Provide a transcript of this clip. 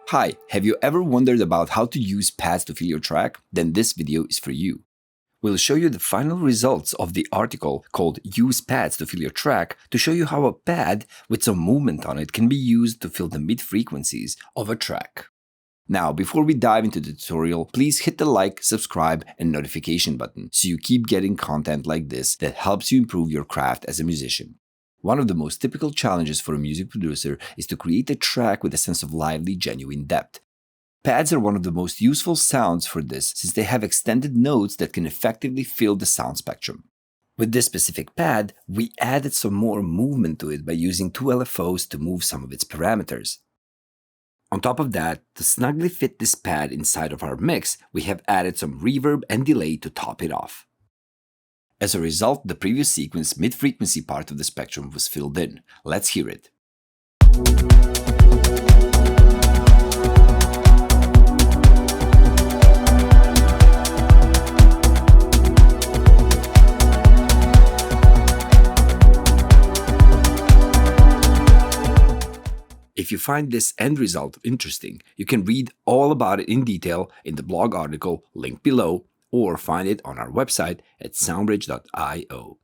Hi, have you ever wondered about how to use pads to fill your track? Then this video is for you. We'll show you the final results of the article called Use Pads to Fill Your Track to show you how a pad with some movement on it can be used to fill the mid-frequencies of a track. Now, before we dive into the tutorial, please hit the like, subscribe, and notification button so you keep getting content like this that helps you improve your craft as a musician. One of the most typical challenges for a music producer is to create a track with a sense of lively, genuine depth. Pads are one of the most useful sounds for this since they have extended notes that can effectively fill the sound spectrum. With this specific pad, we added some more movement to it by using two LFOs to move some of its parameters. On top of that, to snugly fit this pad inside of our mix, we have added some reverb and delay to top it off. As a result, the previous sequence mid-frequency part of the spectrum was filled in. Let's hear it. If you find this end result interesting, you can read all about it in detail in the blog article linked below or find it on our website at soundbridge.io.